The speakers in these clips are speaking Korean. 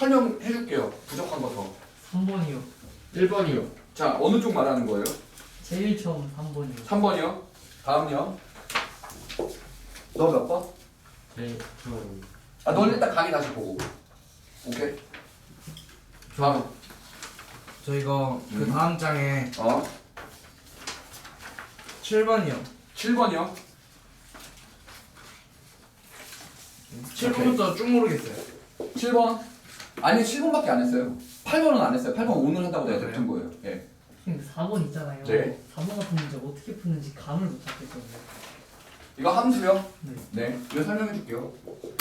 설명해 줄게요. 부족한 거 더. 3번이요. 1번이요. 자, 어느 쪽 말하는 거예요? 제일 처음 3번이요. 3번이요. 다음요. 너 몇 번? 네, 아, 넌 일단 강의 다시 보고. 오케이. 다음. 저 이거 그 다음 장에 7번이요. 7번이요. 7번부터 쭉 모르겠어요. 7번. 아니, 7번밖에 안 했어요. 8번은 안 했어요. 8번 오늘 한다고 내가 그래요? 덮은 거예요. 예. 선생님 4번 있잖아요. 네. 4번 같은 문제 어떻게 푸는지 감을 못 잡겠거든요. 이거 함수요? 네. 네. 이거 설명해 줄게요.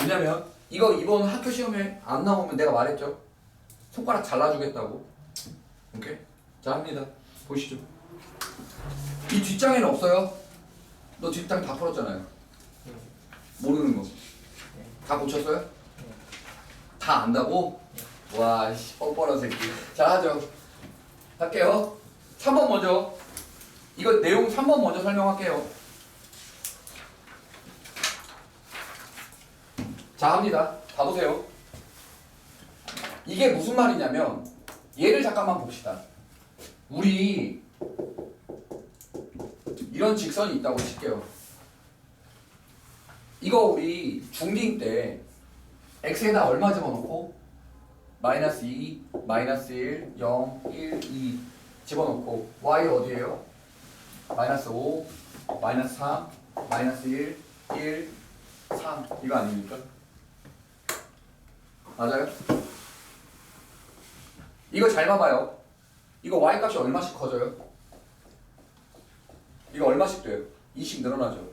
왜냐면 이거 이번 학교 시험에 안 나오면 내가 말했죠. 손가락 잘라주겠다고. 오케이? 자, 합니다. 보시죠. 이 뒷장에는 없어요. 너 뒷장 다 풀었잖아요. 모르는 거. 다 고쳤어요? 다 안다고? 와, 씨, 뻔뻔한 새끼. 자, 하죠. 할게요. 3번 먼저. 이거 내용 3번 먼저 설명할게요. 자, 합니다. 봐보세요. 이게 무슨 말이냐면 얘를 잠깐만 봅시다. 우리 이런 직선이 있다고 칠게요. 이거 우리 중딩 때 x에다 얼마 집어넣고 마이너스 2, 마이너스 1, 0, 1, 2 집어넣고 y 어디에요? 마이너스 5, 마이너스 3, 마이너스 1, 1, 3 이거 아닙니까? 맞아요? 이거 잘 봐봐요. 이거 y값이 얼마씩 커져요? 이거 얼마씩 돼요? 2씩 늘어나죠?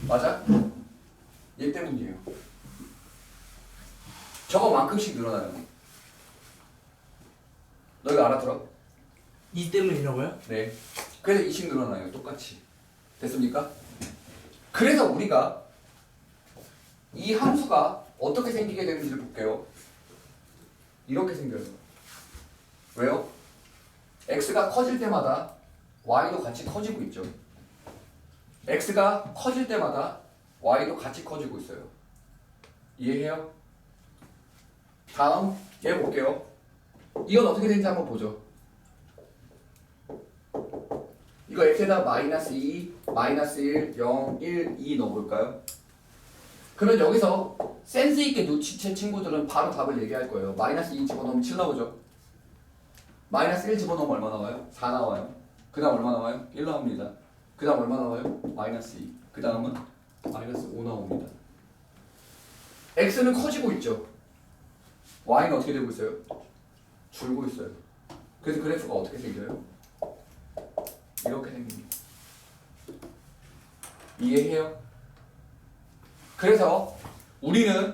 맞아? 얘 때문이에요. 저거만큼씩 늘어나요. 너 이거 알아들어? 이 때문이라고요? 네. 그래서 2씩 늘어나요. 똑같이. 됐습니까? 그래서 우리가 이 함수가 어떻게 생기게 되는지를 볼게요. 이렇게 생겨요. 왜요? x가 커질 때마다 y도 같이 커지고 있죠. x가 커질 때마다 y도 같이 커지고 있어요. 이해해요? 다음 얘 볼게요. 이건 어떻게 되는지 한번 보죠. 이거 x에다 마이너스 2, 마이너스 1, 0, 1, 2 넣어볼까요? 그러면 여기서 센스 있게 눈치챈 친구들은 바로 답을 얘기할 거예요. 마이너스 2 집어넣으면 7 나오죠? 마이너스 1 집어넣으면 얼마 나와요? 4 나와요. 그 다음 얼마 나와요? 1 나옵니다. 그 다음 얼마 나와요? 마이너스 2. 그 다음은 마이너스 5 나옵니다. x는 커지고 있죠. y는 어떻게 되고 있어요? 줄고 있어요. 그래서 그래프가 어떻게 생겨요? 이렇게 생깁니다. 이해해요? 그래서 우리는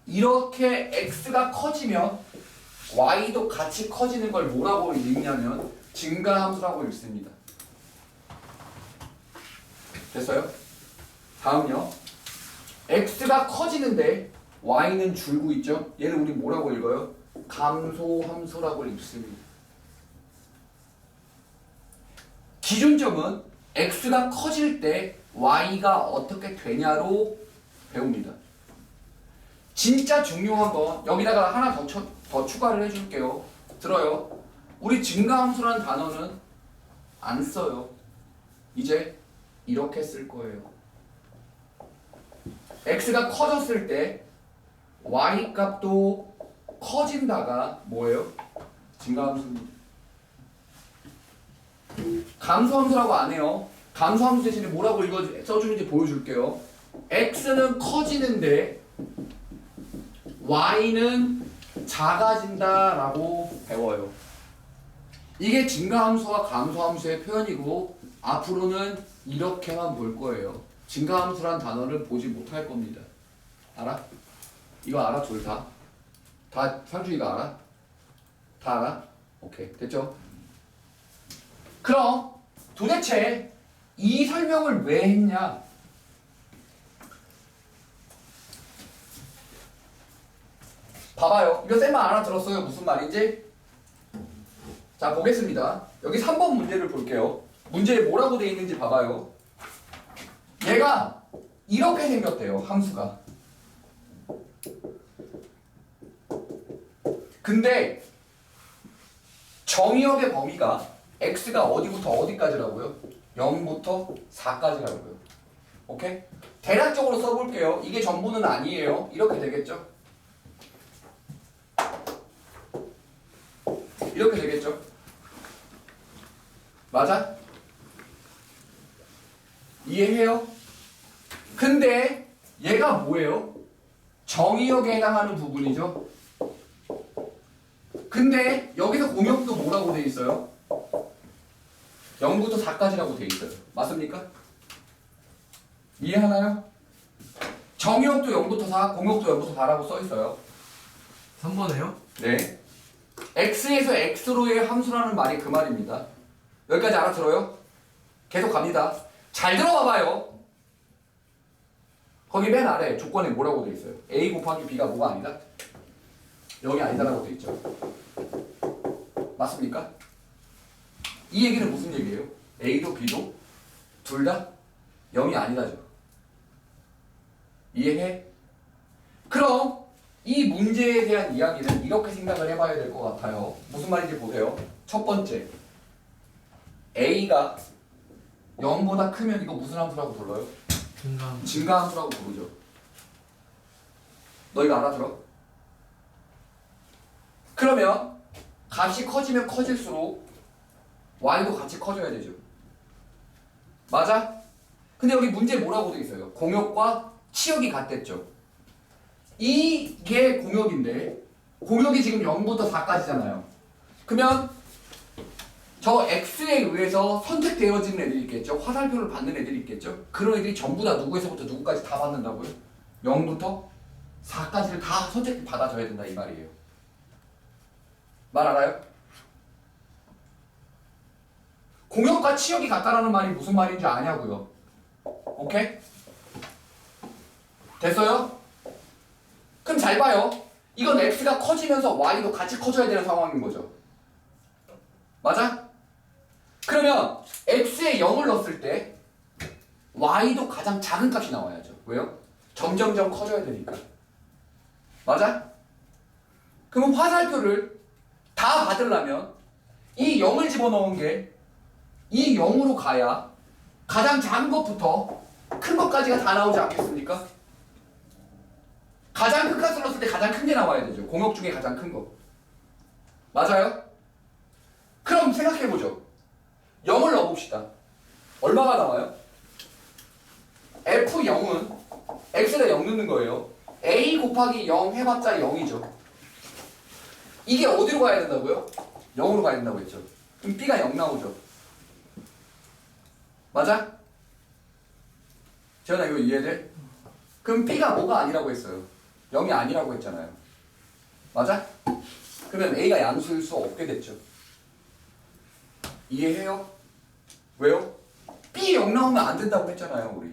이렇게 x가 커지면 y도 같이 커지는 걸 뭐라고 읽냐면 증가함수라고 읽습니다. 됐어요? 다음요. x가 커지는데 y는 줄고 있죠? 얘를 우리 뭐라고 읽어요? 감소함수라고 읽습니다. 기준점은 x가 커질 때 y가 어떻게 되냐로 배웁니다. 진짜 중요한 건 여기다가 하나 더 추가를 해줄게요. 들어요. 우리 증가함수라는 단어는 안 써요. 이제 이렇게 쓸 거예요. x가 커졌을 때 y 값도 커진다가 뭐예요? 증가함수입니다. 감소함수라고 안 해요. 감소함수 대신에 뭐라고 써주는지 보여줄게요. x는 커지는데 y는 작아진다라고 배워요. 이게 증가함수와 감소함수의 표현이고 앞으로는 이렇게만 볼 거예요. 증가함수란 단어를 보지 못할 겁니다. 알아? 이거 알아? 둘 다? 다 상준이가 알아? 다 알아? 오케이, 됐죠? 그럼 도대체 이 설명을 왜 했냐? 봐봐요. 이거 쌤만 알아들었어요. 무슨 말인지? 자, 보겠습니다. 여기 3번 문제를 볼게요. 문제에 뭐라고 되어 있는지 봐봐요. 얘가 이렇게 생겼대요. 함수가. 근데 정의역의 범위가 x가 어디부터 어디까지라고요? 0부터 4까지라고요. 오케이? 대략적으로 써볼게요. 이게 전부는 아니에요. 이렇게 되겠죠? 이렇게 되겠죠? 맞아? 이해해요? 근데 얘가 뭐예요? 정의역에 해당하는 부분이죠? 근데 여기서 공역도 뭐라고 돼 있어요? 0부터 4까지라고 돼 있어요. 맞습니까? 이해하나요? 정의역도 0부터 4, 공역도 0부터 4라고 써 있어요. 3번에요? 네. x에서 x로의 함수라는 말이 그 말입니다. 여기까지 알아들어요? 계속 갑니다. 잘 들어봐봐요. 거기 맨 아래 조건에 뭐라고 돼 있어요? a 곱하기 b가 뭐가 아니다? 0이 아니다라고 돼 있죠. 맞습니까? 이 얘기는 무슨 얘기예요? a도 b도 둘 다 0이 아니다죠. 이해해? 그럼 이 문제에 대한 이야기는 이렇게 생각을 해봐야 될 것 같아요. 무슨 말인지 보세요. 첫 번째, a가 0보다 크면 이거 무슨 함수라고 불러요? 증가함수라고 부르죠. 너 이거 알아들어? 그러면 값이 커지면 커질수록 y도 같이 커져야 되죠. 맞아? 근데 여기 문제에 뭐라고 돼 있어요? 공역과 치역이 같댔죠. 이게 공역인데 공역이 지금 0부터 4까지잖아요. 그러면 저 x에 의해서 선택되어지는 애들이 있겠죠. 화살표를 받는 애들이 있겠죠. 그런 애들이 전부 다 누구에서부터 누구까지 다 받는다고요? 0부터 4까지를 다 선택받아줘야 된다 이 말이에요. 말 알아요? 공역과 치역이 같다라는 말이 무슨 말인지 아냐고요. 오케이? 됐어요? 그럼 잘 봐요. 이건 x가 커지면서 y도 같이 커져야 되는 상황인 거죠. 맞아? 그러면 x에 0을 넣었을 때 y도 가장 작은 값이 나와야죠. 왜요? 점점점 커져야 되니까. 맞아? 그러면 화살표를 다 받으려면 이 0을 집어넣은 게 이 0으로 가야 가장 작은 것부터 큰 것까지가 다 나오지 않겠습니까? 가장 큰 값을 넣었을 때 가장 큰 게 나와야 되죠. 공역 중에 가장 큰 거. 맞아요? 그럼 생각해보죠. 0을 넣어봅시다. 얼마가 나와요? F0은 X에다 0 넣는 거예요. A 곱하기 0 해봤자 0이죠. 이게 어디로 가야 된다고요? 0으로 가야 된다고 했죠. 그럼 B가 0 나오죠. 맞아? 재현아 이거 이해돼? 그럼 B가 뭐가 아니라고 했어요? 0이 아니라고 했잖아요. 맞아? 그러면 A가 양수일 수 없게 됐죠. 이해해요? 왜요? B 0 나오면 안 된다고 했잖아요 우리.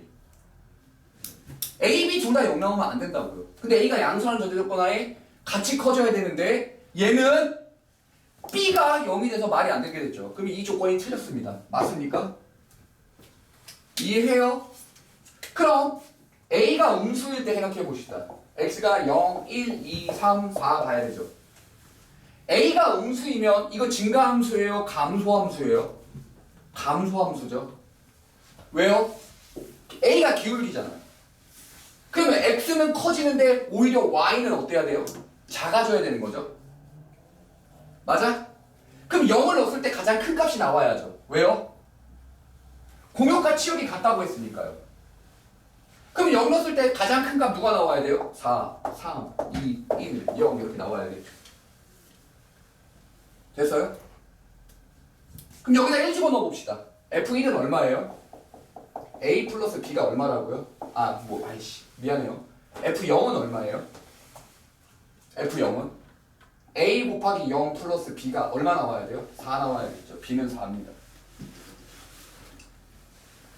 A, B 둘 다 0 나오면 안 된다고요. 근데 A가 양수라는 전제조건 하에 같이 커져야 되는데 얘는 B가 0이 돼서 말이 안 되게 됐죠. 그럼 이 조건이 틀렸습니다. 맞습니까? 이해해요? 그럼 A가 음수일 때 생각해 봅시다. X가 0, 1, 2, 3, 4 가야 되죠. A가 음수이면 이거 증가함수예요? 감소함수예요? 감소함수죠. 왜요? A가 기울기잖아요. 그러면 X는 커지는데 오히려 Y는 어때야 돼요? 작아져야 되는 거죠. 맞아? 그럼 0을 넣었을 때 가장 큰 값이 나와야죠. 왜요? 공역과 치역이 같다고 했으니까요. 그럼 0 넣었을 때 가장 큰 값 누가 나와야 돼요? 4, 3, 2, 1, 0 이렇게 나와야 돼요. 됐어요? 그럼 여기다 1 집어넣어 봅시다. F1은 얼마예요? A 플러스 B가 얼마라고요? 미안해요. F0은 얼마예요? F0은 A 곱하기 0 플러스 B가 얼마 나와야 돼요? 4 나와야겠죠. B는 4입니다.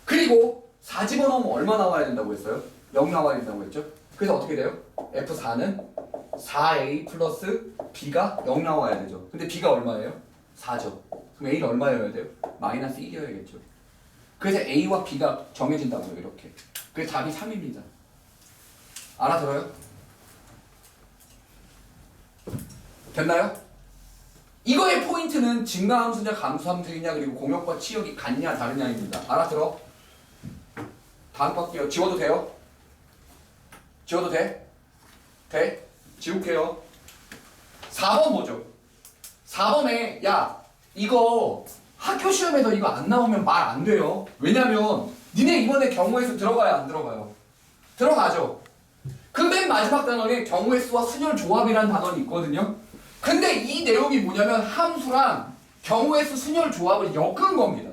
그리고 4 집어넣으면 얼마 나와야 된다고 했어요? 0 나와야 된다고 했죠? 그래서 어떻게 돼요? F4는 4A 플러스 B가 0 나와야 되죠. 근데 B가 얼마예요? 4죠. 그럼 A는 얼마여야 돼요? 마이너스 1이어야겠죠. 그래서 A와 B가 정해진다고요. 이렇게. 그래서 답이 3입니다. 알아들어요? 됐나요? 이거의 포인트는 증가함수냐 감소함수냐 그리고 공역과 치역이 같냐 다르냐입니다. 알아들어? 다음 거 할게요. 지워도 돼요? 지워도 돼? 돼? 지울게요. 4번 뭐죠? 4번에 야 이거 학교 시험에서 이거 안 나오면 말 안 돼요. 왜냐면 니네 이번에 경우의 수 들어가요 안 들어가요? 들어가죠. 그 맨 마지막 단원에 경우의 수와 순열 조합이라는 단원이 있거든요. 근데 이 내용이 뭐냐면 함수랑 경우의 수 순열 조합을 엮은 겁니다.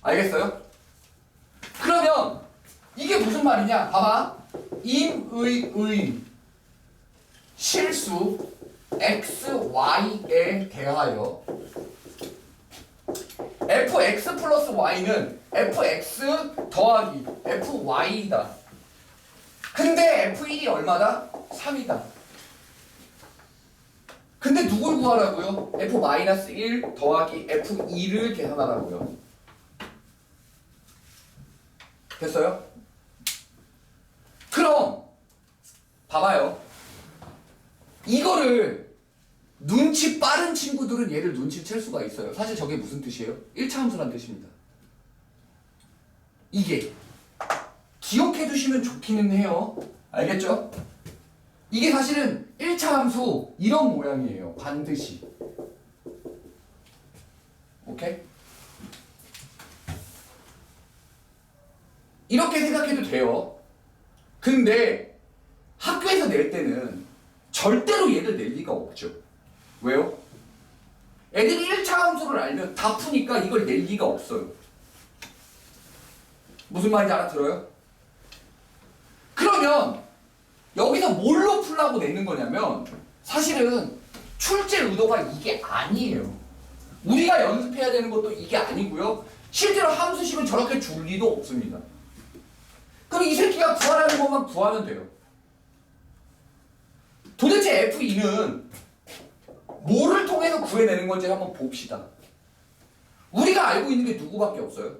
알겠어요? 그러면 이게 무슨 말이냐? 봐봐. 임의의 실수 x, y에 대하여 fx 플러스 y는 fx 더하기 fy다. 근데 f1이 얼마다? 3이다. 근데 누굴 구하라고요? f-1 더하기 f2를 계산하라고요. 됐어요? 그럼 봐봐요. 이거를 눈치 빠른 친구들은 얘를 눈치챌 수가 있어요. 사실 저게 무슨 뜻이에요? 1차 함수란 뜻입니다. 이게 기억해 두시면 좋기는 해요. 알겠죠? 이게 사실은 1차 함수 이런 모양이에요. 반드시. 오케이? 이렇게 생각해도 돼요. 근데 학교에서 낼 때는 절대로 얘를 낼 리가 없죠. 왜요? 애들이 1차 함수를 알면 다 푸니까 이걸 낼 리가 없어요. 무슨 말인지 알아들어요? 그러면 여기서 뭘로 풀라고 내는 거냐면 사실은 출제 의도가 이게 아니에요. 우리가 연습해야 되는 것도 이게 아니고요. 실제로 함수식은 저렇게 줄 리도 없습니다. 그럼 이 새끼가 구하라는 것만 구하면 돼요. 도대체 F2는 뭐를 통해서 구해내는 건지 한번 봅시다. 우리가 알고 있는 게 누구밖에 없어요?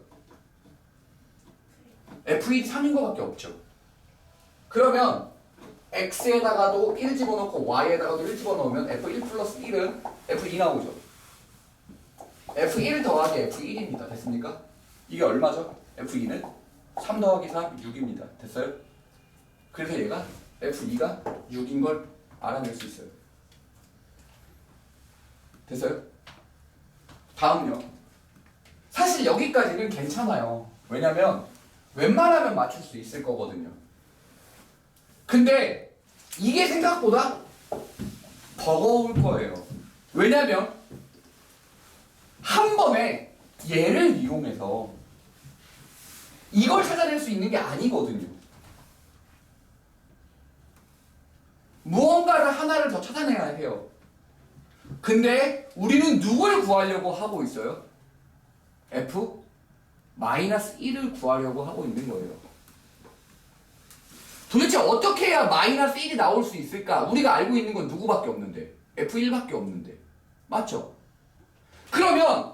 F1이 3인 것밖에 없죠. 그러면 X에다가도 1 집어넣고 Y에다가도 1 집어넣으면 F1 플러스 1은 F2 나오죠. F1 더하기 F1입니다. 됐습니까? 이게 얼마죠? F2는 3 더하기 3, 6입니다. 됐어요? 그래서 얘가 F2가 6인 걸 알아낼 수 있어요. 됐어요? 다음요. 사실 여기까지는 괜찮아요. 왜냐면 웬만하면 맞출 수 있을 거거든요. 근데 이게 생각보다 버거울 거예요. 왜냐면 한 번에 얘를 이용해서 이걸 찾아낼 수 있는 게 아니거든요. 무언가를 하나를 더 찾아내야 해요. 근데 우리는 누굴 구하려고 하고 있어요? F-1을 구하려고 하고 있는 거예요. 도대체 어떻게 해야 -1이 나올 수 있을까? 우리가 알고 있는 건 누구밖에 없는데 F1밖에 없는데 맞죠? 그러면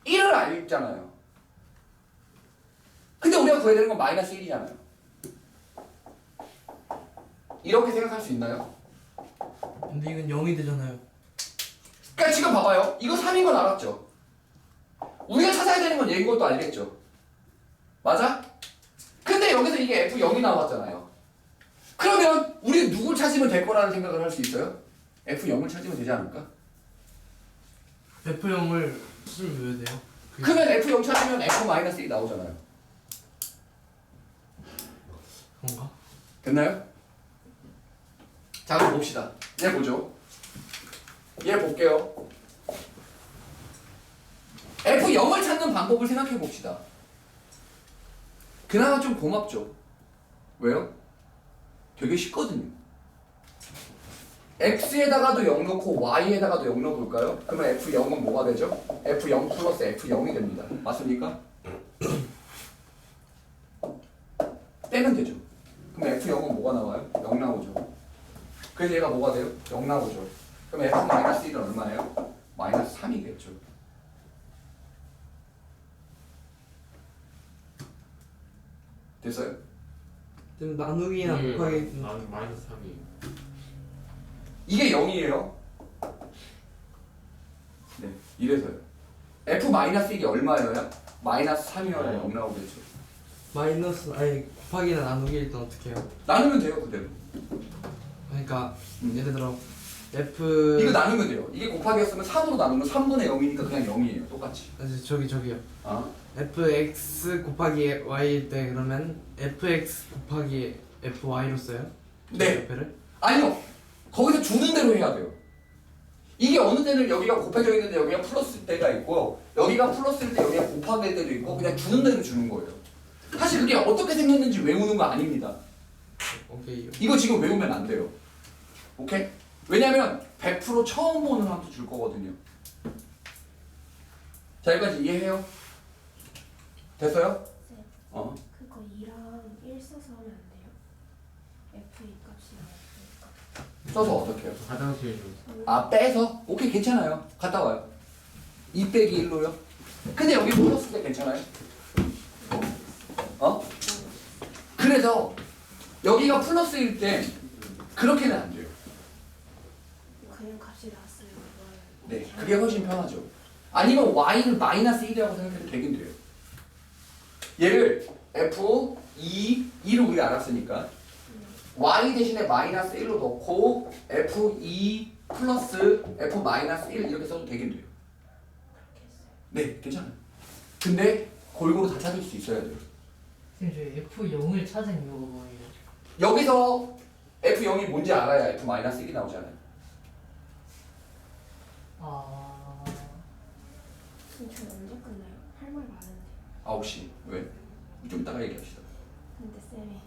1을 알잖아요. 근데 우리가 구해야 되는 건 -1이잖아요. 이렇게 생각할 수 있나요? 근데 이건 0이 되잖아요. 그러니까 지금 봐봐요. 이거 3인 건 알았죠? 우리가 찾아야 되는 건 얘인 것도 알겠죠? 맞아? 근데 여기서 이게 F0이 나왔잖아요. 그러면 우리 누굴 찾으면 될 거라는 생각을 할 수 있어요? F0을 찾으면 되지 않을까? F0을 쓰면 왜 돼요? 그러면 F0 찾으면 F-1 나오잖아요. 그런가? 됐나요? 자, 그럼 봅시다. 얘 보죠. 얘 볼게요. F0을 찾는 방법을 생각해 봅시다. 그나마 좀 고맙죠. 왜요? 되게 쉽거든요. X에다가도 0 넣고 Y에다가도 0 넣어볼까요? 그러면 F0은 뭐가 되죠? F0 플러스 F0이 됩니다. 맞습니까? 빼면 되죠. 그럼 F0은 뭐가 나와요? 0 나오죠. 그래서 얘가 뭐가 돼요? 0 나오죠. 그럼 F-1은 얼마예요? -3이겠죠. 됐어요? 좀 나누기나 곱하기 마이너스 3이에요. 이게 0이에요. 네, 이래서요. F-1이 얼마여야? 마이너스 3이어야 0 나오겠죠. 마이너스 아니 곱하기나 나누기일 땐 어떻게 해요? 나누면 돼요, 그대로. 그러니까 예를 들어 F 이거 나누면 돼요. 이게 곱하기였으면 3으로 나누면 3분의 0이니까 그냥 0이에요. 똑같이. 저기요. 아? fx 곱하기 y일 때 그러면 fx 곱하기 fy로 써요? 네. 옆에를? 아니요. 거기서 주는 대로 해야 돼요. 이게 어느 때는 여기가 곱해져 있는데 여기가 플러스일 때가 있고 여기가 플러스일 때 여기가 곱하기일 때도 있고 그냥 주는 대로 주는 거예요. 사실 그게 어떻게 생겼는지 외우는 거 아닙니다. 오케이요. 이거 지금 외우면 안 돼요. 오케이? 왜냐면 100% 처음 보는 학도 줄 거거든요. 자, 여기까지 이해해요? 됐어요? 네. 어. 그거 2랑 1 써서 하면 안 돼요? F2 값이랑 F2 값. 써서 어떻게 해요? 화장실 좀. 아, 빼서? 오케이, 괜찮아요. 갔다 와요. 2 빼기 1로요. 근데 여기 플러스 때 괜찮아요? 어? 그래서 여기가 플러스일 때 그렇게는 안 돼요. 그냥 값이 나왔어요. 네, 그게 훨씬 편하죠. 아니면 y를 마이너스 1이라고 생각해도 되긴 돼요. 얘를 f2, 2로 우리 알았으니까 y 대신에 마이너스 1로 넣고 f2 플러스 f 마이너스 1 이렇게 써도 되긴 돼요. 그렇게 했어요. 네, 괜찮아요. 근데 골고루 다 찾을 수 있어야 돼요. 선생님 저희 F0을 찾은 이유가 뭐예요? 여기서 f0이 뭔지 알아야 f 마이너스 1이 나오잖아요. 아... 지금 저희 언제 끝나요? 할 말 많은데. 9시. 왜? 좀 이따가 얘기합시다. 근데 쌤이